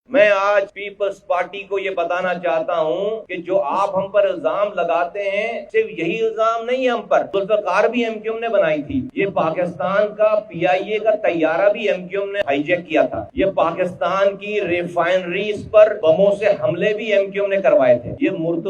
میں آج Peoples party کو یہ بتانا چاہتا ہوں کہ جو آپ ہم پر الزام لگاتے ہیں صرف یہی الزام نہیں ہے ہم پر، ذوالفقار بھی ایم کیو ایم نے بنائی تھی، یہ پاکستان کا پی آئی اے کا طیارہ بھی ایم کیو ایم نے ہائی جیک کیا تھا، یہ پاکستان کی ریفائنریز پر بموں سے حملے بھی ایم کیو ایم نے کروائے تھے، یہ مرتضی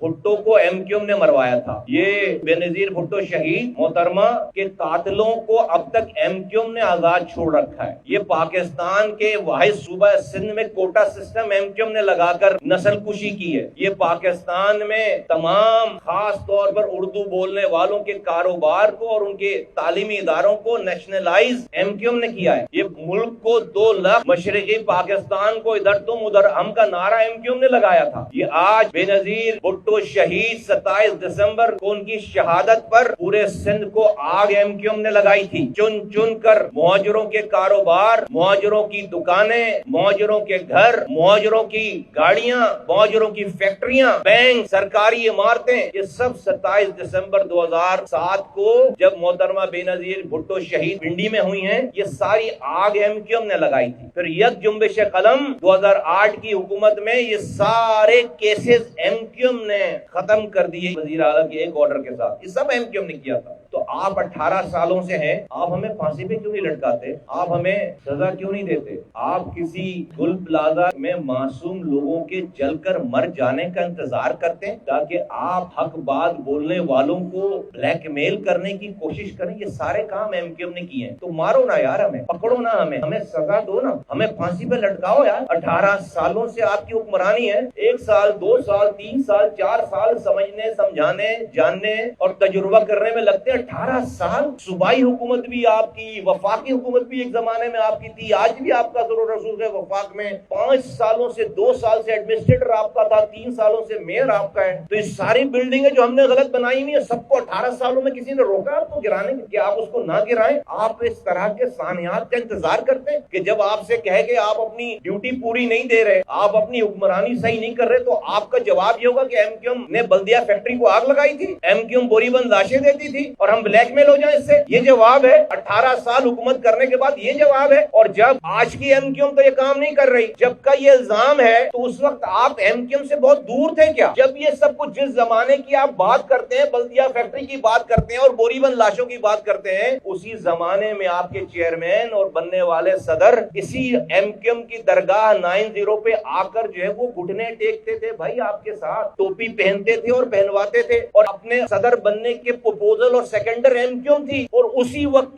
بھٹو کو ایم کیو ایم نے مروایا تھا، یہ بے نظیر بھٹو شہید محترمہ کے قاتلوں کو اب تک ایم کیو ایم نے آزاد چھوڑ رکھا ہے، یہ پاکستان کے واحد صوبہ سندھ میں quota system M Q M نے لگا کر نسل کشی کی ہے، یہ پاکستان میں تمام خاص طور پر اردو بولنے والوں کے کاروبار کو اور ان کے تعلیمی اداروں کو نیشنلائز ایم کیو ایم نے کیا ہے، یہ ملک کو 2 لاکھ مشرقی پاکستان کو ادھر تم ادھر ہم کا نعرہ ایم کیو ایم نے لگایا تھا، یہ آج بے نظیر بھٹو شہید 27 دسمبر کو ان کی شہادت پر پورے سندھ کو آگ ایم کیو ایم نے لگائی تھی، چن چن کر مہاجروں کے کاروبار، مہاجروں کی دکانیں، مہاجروں کے گھر، مہاجروں کی گاڑیاں، مہاجروں کی فیکٹریاں، بینک، سرکاری عمارتیں، یہ سب 27 دسمبر 2007 کو جب محترمہ بے نظیر بھٹو شہید پنڈی میں ہوئی ہیں، یہ ساری آگ ایم کیو ایم نے لگائی تھی، پھر یک جنبش قلم 2008 کی حکومت میں یہ سارے کیسز ایم کیو ایم نے ختم کر دیے وزیر اعلیٰ کے ایک آرڈر کے ساتھ، یہ سب ایم کیو ایم نے کیا تھا۔ تو آپ 18 سالوں سے ہیں، آپ ہمیں پھانسی پہ کیوں نہیں لٹکاتے؟ آپ ہمیں سزا کیوں نہیں دیتے؟ آپ کسی گل پلازا میں معصوم لوگوں کے جل کر مر جانے کا انتظار کرتے ہیں تاکہ آپ حق بات بولنے والوں کو بلیک میل کرنے کی کوشش کریں؟ یہ سارے کام ایم کیو ایم نے کیے ہیں، تو مارو نا یار، ہمیں پکڑو نا، ہمیں سزا دو نا، ہمیں پھانسی پہ لٹکاؤ یار۔ 18 سالوں سے آپ کی حکمرانی ہے، 1 سال 2 سال 3 سال 4 سال سمجھنے، سمجھانے، جاننے اور تجربہ کرنے میں لگتے ہیں، 18 سال صوبائی حکومت بھی آپ کی، وفاقی حکومت بھی ایک زمانے میں آپ کی تھی، آج بھی آپ کا ضرور رسول ہے وفاق میں، 5 سالوں سے 2 سال سے ایڈمنسٹریٹر آپ کا تھا، 3 سالوں سے میئر آپ کا ہے، تو یہ ساری بلڈنگیں جو ہم نے غلط بنائی ہوئی ہیں سب کو 18 سالوں میں کسی نے روکا آپ کو گرانے کہ آپ اس کو نہ گرائیں؟ آپ اس طرح کے سانحات کا انتظار کرتے ہیں کہ جب آپ سے کہے کہ آپ اپنی ڈیوٹی پوری نہیں دے رہے، آپ اپنی حکمرانی صحیح نہیں کر رہے، تو آپ کا جواب یہ ہوگا کہ ایم کیو ایم نے بلدیہ فیکٹری کو آگ لگائی تھی، ایم کیو ایم بوری بند لاشیں دیتی تھی اور ہم بلیک میل ہو جائیں اس سے؟ یہ جواب ہے 18 سال حکومت کرنے کے بعد، یہ جواب ہے۔ اور جب آج کی ایم کیو ایم تو یہ کام نہیں کر رہی، جب کا یہ الزام ہے تو اس وقت آپ ایم کیو ایم سے بہت دور تھے کیا؟ جب یہ سب کچھ جس زمانے کی آپ بات کرتے ہیں، بلدیہ فیکٹری کی بات کرتے ہیں اور بوری بند لاشوں کی بات کرتے ہیں، اسی زمانے میں آپ کے چیئرمین اور بننے والے صدر اسی ایم کیو ایم کی درگاہ 90 پہ آ کر جو ہے وہ گھٹنے ٹیکتے تھے بھائی آپ کے ساتھ، ٹوپی پہنتے تھے اور پہنواتے تھے، اور اپنے صدر بننے کے پروپوزل اور سیکنڈر ایم کیو ایم تھی، اور اسی وقت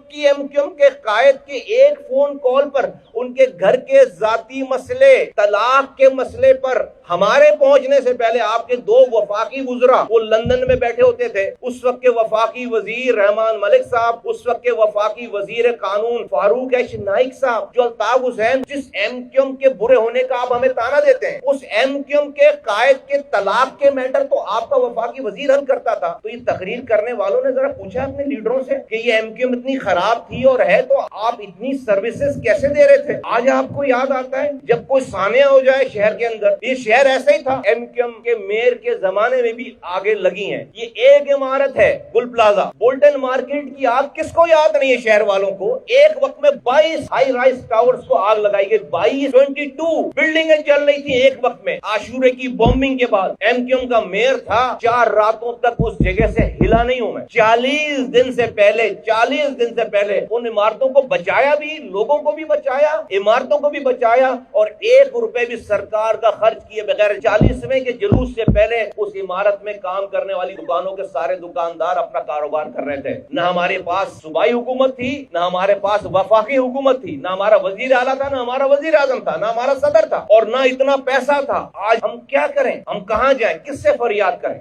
کی ایم کیو ایم کے قائد کے ایک فون کال پر ان کے گھر کے ذاتی مسئلے، طلاق کے مسئلے پر ہمارے پہنچنے سے پہلے آپ کے 2 وفاقی وزراء وہ لندن میں بیٹھے ہوتے تھے، اس وقت کے وفاقی وزیر رحمان ملک صاحب، اس وقت کے وفاقی وزیر قانون فاروق ایش نائک صاحب، جو الطاف حسین، جس ایم کیو ایم کے برے ہونے کا آپ ہمیں تانا دیتے ہیں، اس ایم کیو ایم کے قائد کے طلاق کے میٹر تو آپ کا وفاقی وزیر حل کرتا تھا۔ تو یہ تقریر کرنے والوں نے ذرا پوچھا اپنے لیڈروں سے کہ یہ ایم کیو ایم اتنی خراب تھی اور ہے تو آپ اتنی سروسز کیسے دے رہے تھے؟ آج آپ کو یاد آتا ہے جب کوئی سانحہ ہو جائے شہر کے اندر، یہ شہر ایسا ہی تھا، ایم کیو ایم کے میئر کے زمانے میں بھی آگے لگی ہیں، یہ ایک عمارت ہے گل پلازا، بولٹن مارکیٹ کی آگ کس کو یاد نہیں ہے؟ شہر والوں کو ایک وقت میں 22 ہائی رائز ٹاورز کو آگ لگائی گئی، 22 بلڈنگیں جل رہی تھی ایک وقت میں۔ عاشورے کی بومبنگ کے بعد ایم کیو ایم کا میئر تھا، 4 راتوں تک اس جگہ سے ہلا نہیں ہوں میں، 40 دن سے پہلے ان عمارتوں کو بچایا بھی، لوگوں کو بھی بچایا، عمارتوں کو بھی بچایا، اور 1 روپے بھی سرکار کا خرچ کیے بغیر 40ویں کے جلوس سے پہلے اس عمارت میں کام کرنے والی دکانوں کے سارے دکاندار اپنا کاروبار کر رہے تھے۔ نہ ہمارے پاس صوبائی حکومت تھی، نہ ہمارے پاس وفاقی حکومت تھی، نہ ہمارا وزیر اعلیٰ تھا، نہ ہمارا وزیر اعظم تھا، نہ ہمارا صدر تھا، اور نہ اتنا پیسہ تھا۔ آج ہم کیا کریں؟ ہم کہاں جائیں؟ کس سے فریاد کریں؟